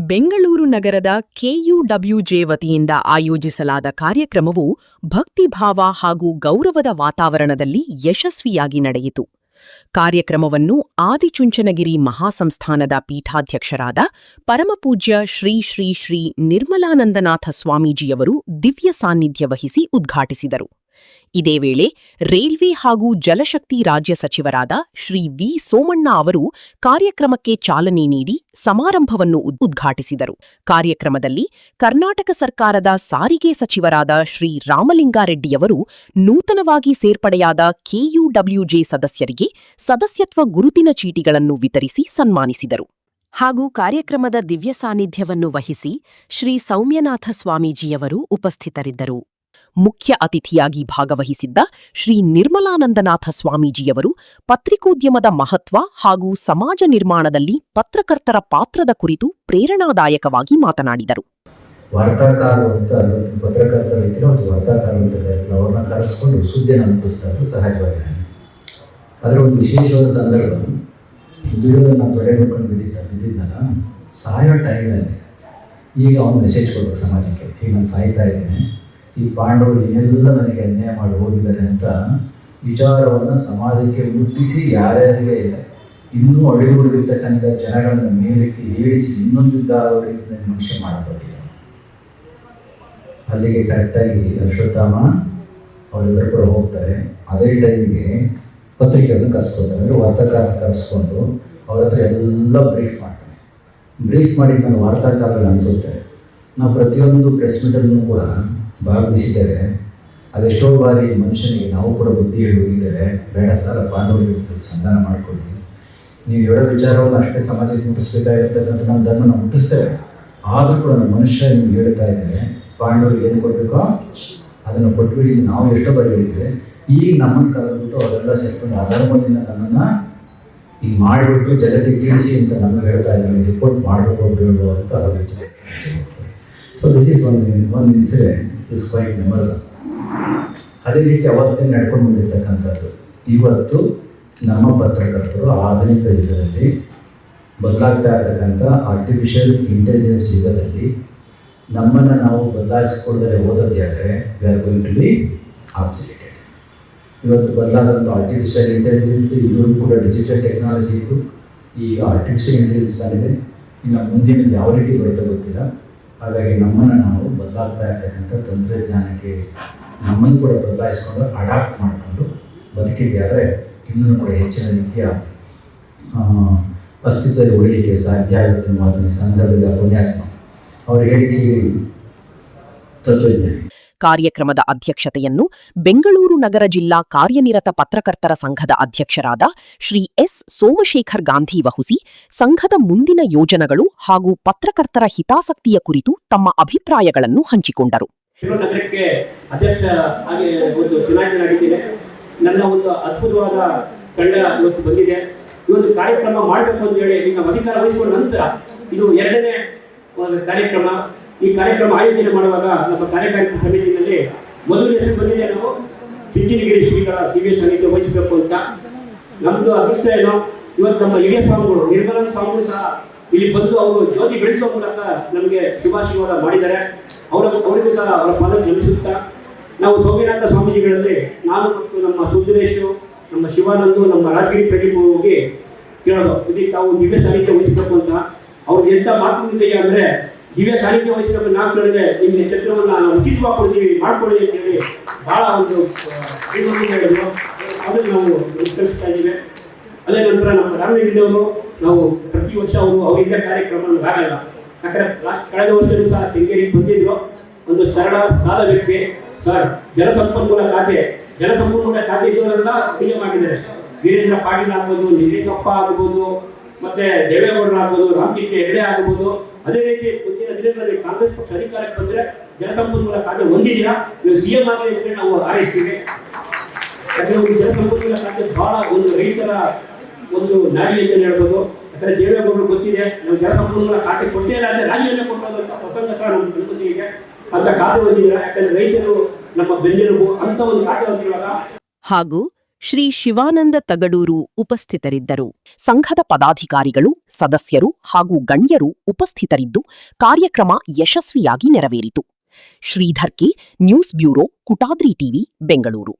ಬೆಂಗಳೂರು ನಗರದ ಕೆಯುಡಬ್ಲ್ಯೂಜೆ ವತಿಯಿಂದ ಆಯೋಜಿಸಲಾದ ಕಾರ್ಯಕ್ರಮವು ಭಕ್ತಿಭಾವ ಹಾಗೂ ಗೌರವದ ವಾತಾವರಣದಲ್ಲಿ ಯಶಸ್ವಿಯಾಗಿ ನಡೆಯಿತು. ಕಾರ್ಯಕ್ರಮವನ್ನು ಆದಿಚುಂಚನಗಿರಿ ಮಹಾಸಂಸ್ಥಾನದ ಪೀಠಾಧ್ಯಕ್ಷರಾದ ಪರಮಪೂಜ್ಯ ಶ್ರೀ ಶ್ರೀ ಶ್ರೀ ನಿರ್ಮಲಾನಂದನಾಥ ಸ್ವಾಮೀಜಿಯವರು ದಿವ್ಯ ಸಾನ್ನಿಧ್ಯ ವಹಿಸಿ ಉದ್ಘಾಟಿಸಿದರು. ಇದೇ ವೇಳೆ ರೈಲ್ವೆ ಹಾಗೂ ಜಲಶಕ್ತಿ ರಾಜ್ಯ ಸಚಿವರಾದ ಶ್ರೀ ವಿ ಸೋಮಣ್ಣ ಅವರು ಕಾರ್ಯಕ್ರಮಕ್ಕೆ ಚಾಲನೆ ನೀಡಿ ಸಮಾರಂಭವನ್ನು ಉದ್ಘಾಟಿಸಿದರು. ಕಾರ್ಯಕ್ರಮದಲ್ಲಿ ಕರ್ನಾಟಕ ಸರ್ಕಾರದ ಸಾರಿಗೆ ಸಚಿವರಾದ ಶ್ರೀ ರಾಮಲಿಂಗಾರೆಡ್ಡಿಯವರು ನೂತನವಾಗಿ ಸೇರ್ಪಡೆಯಾದ ಕೆಯುಡಬ್ಲ್ಯೂಜೆ ಸದಸ್ಯರಿಗೆ ಸದಸ್ಯತ್ವ ಗುರುತಿನ ಚೀಟಿಗಳನ್ನು ವಿತರಿಸಿ ಸನ್ಮಾನಿಸಿದರು. ಹಾಗೂ ಕಾರ್ಯಕ್ರಮದ ದಿವ್ಯ ಸಾನ್ನಿಧ್ಯವನ್ನು ವಹಿಸಿ ಶ್ರೀ ಸೌಮ್ಯನಾಥ ಸ್ವಾಮೀಜಿಯವರು ಉಪಸ್ಥಿತರಿದ್ದರು. ಮುಖ್ಯ ಅತಿಥಿಯಾಗಿ ಭಾಗವಹಿಸಿದ್ದ ಶ್ರೀ ನಿರ್ಮಲಾನಂದನಾಥ ಸ್ವಾಮೀಜಿಯವರು ಪತ್ರಿಕೋದ್ಯಮದ ಮಹತ್ವ ಹಾಗೂ ಸಮಾಜ ನಿರ್ಮಾಣದಲ್ಲಿ ಪತ್ರಕರ್ತರ ಪಾತ್ರದ ಕುರಿತು ಪ್ರೇರಣಾದಾಯಕವಾಗಿ ಮಾತನಾಡಿದರು. ವಾರ್ತಾಕಾರರು ಅಂತ ಪತ್ರಕರ್ತರ ರೀತಿಯ ಒಂದು ವಾರ್ತಾಕಾರರು ಅಂತ ಅವ್ರನ್ನ ಕರೆಸ್ಕೊಂಡು ಸುದ್ದಿಯನ್ನು ಅನುಭವಿಸ್ತಾರೆ ಸಹಜವಾಗಿ. ಅದರ ಒಂದು ವಿಶೇಷವಾದ ಸಂದರ್ಭ ದುರ್ಯೋಧನ ತೊಡೆ ನೋಡ್ಕೊಂಡು ಬಿದ್ದಿದ್ದಲ್ಲ, ಸಾಯೋ ಟೈಮಲ್ಲಿ ಈಗ ಅವನು ಮೆಸೇಜ್ ಕೊಡಬೇಕು ಸಮಾಜಕ್ಕೆ, ಈಗ ನಾನು ಸಾಯ್ತಾ ಇದ್ದೇನೆ, ಈ ಪಾಂಡವರು ಏನೆಲ್ಲ ನನಗೆ ಅನ್ಯಾಯ ಮಾಡಿ ಹೋಗಿದ್ದಾರೆ ಅಂತ ವಿಚಾರವನ್ನು ಸಮಾಜಕ್ಕೆ ಮುಟ್ಟಿಸಿ ಯಾರ್ಯಾರಿಗೆ ಇನ್ನೂ ಅಡಿಗುಡಿರ್ತಕ್ಕಂಥ ಜನಗಳನ್ನು ಮೇಲಕ್ಕೆ ಏಳಿಸಿ ಇನ್ನೊಂದು ಯುದ್ಧ ಆಗೋ ರೀತಿಯಲ್ಲಿ ಮನುಷ್ಯ ಮಾಡಲ್ಪಟ್ಟಿದ್ದಾರೆ. ಅಲ್ಲಿಗೆ ಕರೆಕ್ಟಾಗಿ ಅಶ್ವತ್ಥಾಮ ಅವರೆಲ್ಲರೂ ಕೂಡ ಹೋಗ್ತಾರೆ. ಅದೇ ಟೈಮಿಗೆ ಪತ್ರಿಕೆಯನ್ನು ಕರೆಸ್ಕೊಳ್ತಾರೆ, ಅಂದರೆ ವಾರ್ತಾಕಾರನ ಕರೆಸ್ಕೊಂಡು ಅವ್ರ ಹತ್ರ ಎಲ್ಲ ಬ್ರೀಫ್ ಮಾಡ್ತಾರೆ. ಬ್ರೀಫ್ ಮಾಡಿ ನಾನು ವಾರ್ತಾಕಾರರಿಗೆ ಅನಿಸುತ್ತೆ, ನಾವು ಪ್ರತಿಯೊಂದು ಪ್ರೆಸ್ ಮೀಟಲ್ಲೂ ಕೂಡ ಭಾಗವಹಿಸಿದ್ದೇವೆ. ಅದೆಷ್ಟೋ ಬಾರಿ ಮನುಷ್ಯನಿಗೆ ನಾವು ಕೂಡ ಬುದ್ಧಿ ಹೇಳಿ ಹೋಗಿದ್ದೇವೆ, ಬೇಡ ಸರ್ ಪಾಂಡವರಿಗೆ ಸ್ವಲ್ಪ ಸಂಧಾನ ಮಾಡಿಕೊಡಿ, ನೀವು ಹೇಳೋ ವಿಚಾರವನ್ನು ಅಷ್ಟೇ ಸಮಾಜಕ್ಕೆ ಮುಟ್ಟಿಸ್ಬೇಕಾಗಿರ್ತಕ್ಕಂಥ ನಮ್ಮ ಧರ್ಮ ನಾವು ಮುಟ್ಟಿಸ್ತೇವೆ, ಆದರೂ ಕೂಡ ನಮ್ಮ ಮನುಷ್ಯ ನಿಮ್ಗೆ ಹೇಳ್ತಾ ಇದ್ದೇವೆ, ಪಾಂಡವರಿಗೆ ಏನು ಕೊಡಬೇಕೋ ಅದನ್ನು ಕೊಟ್ಬಿಡಿ, ನಾವು ಎಷ್ಟೋ ಬಾರಿ ಹೇಳಿದ್ದೇವೆ. ಈಗ ನಮ್ಮನ್ನು ಕರೆದ್ಬಿಟ್ಟು ಅವರೆಲ್ಲ ಸೇರ್ಕೊಂಡು ಅಧರ್ಮದಿಂದ ನನ್ನನ್ನು ಈಗ ಮಾಡಿಬಿಟ್ಟು ಜಗತ್ತಿಗೆ ತಿಳಿಸಿ ಅಂತ ನಮಗೆ ಹೇಳ್ತಾ ಇದ್ದಾರೆ, ರಿಪೋರ್ಟ್ ಮಾಡಬೇಕು ಹೇಳುವ ಅಂತ ಆಲೋಚನೆ. So this is one incident is quite memorable. ಅದೇ ರೀತಿ ಅವತ್ತೇ ನಡ್ಕೊಂಡು ಬಂದಿರತಕ್ಕಂಥದ್ದು. ಇವತ್ತು ನಮ್ಮ ಪತ್ರಕರ್ತರು ಆಧುನಿಕ ಯುಗದಲ್ಲಿ ಬದಲಾಗ್ತಾ ಇರ್ತಕ್ಕಂಥ ಆರ್ಟಿಫಿಷಿಯಲ್ ಇಂಟೆಲಿಜೆನ್ಸ್ ಯುಗದಲ್ಲಿ ನಮ್ಮನ್ನು ನಾವು ಬದಲಾಯಿಸ್ಕೊಳ್ದರೆ ಓದೋದಾದರೆ we are going to be obsoleted. ಇವತ್ತು ಬದಲಾದಂಥ ಆರ್ಟಿಫಿಷಿಯಲ್ ಇಂಟೆಲಿಜೆನ್ಸ್ ಇದು ಕೂಡ ಡಿಜಿಟಲ್ ಟೆಕ್ನಾಲಜಿ ಇತ್ತು, ಈಗ ಆರ್ಟಿಫಿಷಿಯಲ್ ಇಂಟೆಲಿಜೆನ್ಸ್ ಬಂದಿದೆ. ಇನ್ನು ಮುಂದಿನ ಯಾವ ರೀತಿ ಬರುತ್ತೆ ಗೊತ್ತಿಲ್ಲ. ಹಾಗಾಗಿ ನಮ್ಮನ್ನು ನಾವು ಬದಲಾಗ್ತಾ ಇರ್ತಕ್ಕಂಥ ತಂತ್ರಜ್ಞಾನಕ್ಕೆ ನಮ್ಮನ್ನು ಕೂಡ ಬದಲಾಯಿಸ್ಕೊಂಡು ಅಡಾಪ್ಟ್ ಮಾಡಿಕೊಂಡು ಬದುಕಿದ್ಯಾದರೆ ಇನ್ನೂ ಕೂಡ ಹೆಚ್ಚಿನ ರೀತಿಯ ಅಸ್ತಿತ್ವದಲ್ಲಿ ಉಳಿಲಿಕ್ಕೆ ಸಾಧ್ಯ ಆಗುತ್ತೆ ಅನ್ನೋದನ್ನು ಸಂದರ್ಭದ ಪುಣ್ಯಾತ್ಮ ಅವರು ಹೇಳಿಕೆ ತತ್ವಜ್ಞಾನಿ. ಕಾರ್ಯಕ್ರಮದ ಅಧ್ಯಕ್ಷತೆಯನ್ನು ಬೆಂಗಳೂರು ನಗರ ಜಿಲ್ಲಾ ಕಾರ್ಯನಿರತ ಪತ್ರಕರ್ತರ ಸಂಘದ ಅಧ್ಯಕ್ಷರಾದ ಶ್ರೀ ಎಸ್ ಸೋಮಶೇಖರ್ ಗಾಂಧಿ ವಹಿಸಿ ಸಂಘದ ಮುಂದಿನ ಯೋಜನೆಗಳು ಹಾಗೂ ಪತ್ರಕರ್ತರ ಹಿತಾಸಕ್ತಿಯ ಕುರಿತು ತಮ್ಮ ಅಭಿಪ್ರಾಯಗಳನ್ನು ಹಂಚಿಕೊಂಡರು. ನಗರಕ್ಕೆ ಅಧ್ಯಕ್ಷ ಆಗಿ ಒಂದು ಚುನಾವಣೆ ನಡೆದಿದೆ. ನನ್ನ ಒಂದು ಅದ್ಭುತವಾದ ತಂಡ ಇವತ್ತು ಬಂದಿದೆ. ಈ ಒಂದು ಕಾರ್ಯಕ್ರಮ ಮಾಡಬೇಕು ಅಂತ ಹೇಳಿ ಈಗ ಅಧಿಕಾರ ವಹಿಸಿಕೊಂಡ ನಂತರ ಇದು ಎರಡನೇ ಕಾರ್ಯಕ್ರಮ. ಈ ಕಾರ್ಯಕ್ರಮ ಆಯೋಜನೆ ಮಾಡುವಾಗ ನಮ್ಮ ಕಾರ್ಯಕಾರಿ ಸಮಿತಿಯಲ್ಲಿ ಮೊದಲು ಹೆಸರು ಬಂದಿದೆ, ನಾವು ಚುಂಚನಗಿರಿ ಶ್ರೀಗಳ ದಿವ್ಯ ಸಾನ್ನಿಧ್ಯ ವಹಿಸಬೇಕು ಅಂತ. ನಮ್ಮದು ಅದೃಷ್ಟ ಏನೋ, ಇವತ್ತು ನಮ್ಮ ಹಿರಿಯ ಸ್ವಾಮಿಗಳು ನಿರ್ಮಲಾನಂದ ಸ್ವಾಮಿಗಳು ಸಹ ಇಲ್ಲಿ ಬಂದು ಅವರು ಜ್ಯೋತಿ ಬೆಳೆಸುವ ಮೂಲಕ ನಮಗೆ ಶುಭಾಶೀರ್ವಾದ ಮಾಡಿದ್ದಾರೆ. ಅವರಿಗೂ ಸಹ ಅವರ ಪಾದ ಜನಿಸುತ್ತಾ ನಾವು ಸೌಮ್ಯನಾಥ ಸ್ವಾಮೀಜಿಗಳಲ್ಲಿ ನಾನು ಮತ್ತು ನಮ್ಮ ಸುಂದರೇಶು, ನಮ್ಮ ಶಿವಾನಂದು, ನಮ್ಮ ರಾಜಗಿರಿ ಪ್ರದೀಪ್ ಹೋಗಿ ಕೇಳೋದು, ಇದಕ್ಕೆ ತಾವು ದಿವ್ಯ ಸಾನ್ನಿಧ್ಯ ವಹಿಸಬೇಕು ಅಂತ. ಅವ್ರಿಗೆ ಎಂಥ ಮಾತುಕತೆ ಅಂದರೆ, ದಿವ್ಯ ಸಾನ್ನಿಧ್ಯ ವಹಿಸಬೇಕು ನಾವು ಕೇಳಿದ್ರೆ ನಿಮಗೆ ಚಿತ್ರವನ್ನು ನಾವು ಉಚಿತವಾಗಿ ಕೊಡ್ತೀವಿ, ಮಾಡ್ಕೊಳ್ಳಿ ಅಂತ ಹೇಳಿ ಭಾಳ ಒಂದು ಹೇಳಿದ್ರು. ಅದನ್ನು ನಾವು ಕಲಿಸ್ತಾ ಇದ್ದೀವಿ. ಅದೇ ನಂತರ ನಮ್ಮ ರಾಮಲಿಂಗನವರು ನಾವು ಪ್ರತಿ ವರ್ಷ ಅವರಿಂದ ಕಾರ್ಯಕ್ರಮ ಆಗಲ್ಲ. ಯಾಕಂದರೆ ಕಳೆದ ವರ್ಷವೂ ಸಹ ಕೆಂಗೇರಿಗೆ ಬಂದಿದ್ರು. ಒಂದು ಸರಳ ಸಾಲ ವ್ಯಕ್ತಿ ಸರ್, ಜಲಸಂಪನ್ಮೂಲ ಖಾತೆ ಇದ್ದವರೆಲ್ಲ ಸಿಎಂ ಆಗಿದ್ದಾರೆ. ವೀರೇಂದ್ರ ಪಾಟೀಲ್ ಆಗ್ಬೋದು, ನಿಜಲಿಂಗಪ್ಪ ಆಗ್ಬೋದು, ಮತ್ತೆ ದೇವೇಗೌಡರು ಆಗ್ಬೋದು, ರಾಮಕೃಷ್ಣ ಹೆಗಡೆ ಆಗ್ಬೋದು. ಅದೇ ರೀತಿ ಮುಂದಿನ ದಿನಗಳಲ್ಲಿ ಕಾಂಗ್ರೆಸ್ ಪಕ್ಷ ಅಧಿಕಾರಕ್ಕೆ ಬಂದರೆ ಜಲಸಂಪನ್ಮೂಲ ಖಾತೆ ಹೊಂದಿದ್ದೀರಾ, ನೀವು ಸಿಎಂ ಆಗಲಿ ಅಂತ ನಾವು ಹಾರೈಸ್ತೀವಿ. ಯಾಕಂದರೆ ಜಲಸಂಪನ್ಮೂಲ ಖಾತೆ ಬಹಳ ಒಂದು ರೈತರ ಒಂದು ನಾಡಿ ಅಂತ ಹೇಳ್ಬೋದು. ಯಾಕಂದರೆ ದೇವೇಗೌಡರು ಗೊತ್ತಿದೆ, ನಾವು ಜಲಸಂಪನ್ಮೂಲ ಖಾತೆ ಕೊಟ್ಟೇ ಇಲ್ಲ ಅಂದರೆ ರಾಜ್ಯವನ್ನೇ ಕೊಟ್ಟೋದಂಥ ಪ್ರಸಂಗ ಸಹ ನಮ್ಮ ತಿರುಪತಿಗೆ ಅಂತ ಖಾತೆ ಹೊಂದಿದ್ದೀರಾ. ಯಾಕಂದರೆ ರೈತರು ನಮ್ಮ ಬೆನ್ನೆಲುಬು ಅಂತ ಒಂದು ಖಾತೆ ಹೊಂದಿರುವಾಗ. ಹಾಗೂ ಶ್ರೀ ಶಿವಾನಂದ ತಗಡೂರು ಉಪಸ್ಥಿತರಿದ್ದರು. ಸಂಘದ ಪದಾಧಿಕಾರಿಗಳು, ಸದಸ್ಯರು ಹಾಗೂ ಗಣ್ಯರು ಉಪಸ್ಥಿತರಿದ್ದು ಕಾರ್ಯಕ್ರಮ ಯಶಸ್ವಿಯಾಗಿ ನೆರವೇರಿತು. Sridhar K, news bureau, Kutadri TV, Bengaluru.